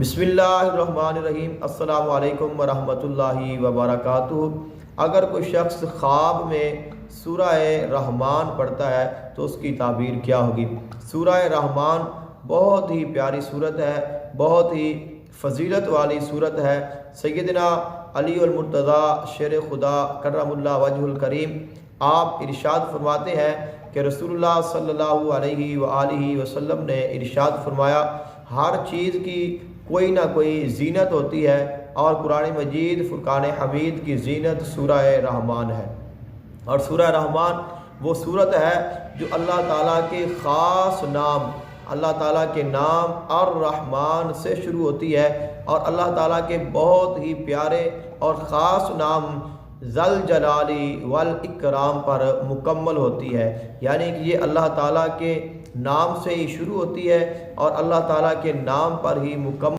بسم اللہ الرحمن الرحیم۔ السلام علیکم ورحمۃ اللہ وبرکاتہ۔ اگر کوئی شخص خواب میں سورہ رحمان پڑھتا ہے تو اس کی تعبیر کیا ہوگی؟ سورہ رحمان بہت ہی پیاری صورت ہے، بہت ہی فضیلت والی صورت ہے۔ سیدنا علی المرتضیٰ شیر خدا کرم اللہ وجہ الکریم آپ ارشاد فرماتے ہیں کہ رسول اللہ صلی اللہ علیہ وآلہ وسلم نے ارشاد فرمایا، ہر چیز کی کوئی نہ کوئی زینت ہوتی ہے، اور قرآن مجید فرقان حمید کی زینت سورہ رحمان ہے۔ اور سورہ رحمان وہ صورت ہے جو اللہ تعالیٰ کے خاص نام، اللہ تعالیٰ کے نام الرحمن سے شروع ہوتی ہے، اور اللہ تعالیٰ کے بہت ہی پیارے اور خاص نام ذل جلالی والاکرام پر مکمل ہوتی ہے۔ یعنی کہ یہ اللہ تعالیٰ کے نام سے ہی شروع ہوتی ہے اور اللہ تعالیٰ کے نام پر ہی مکمل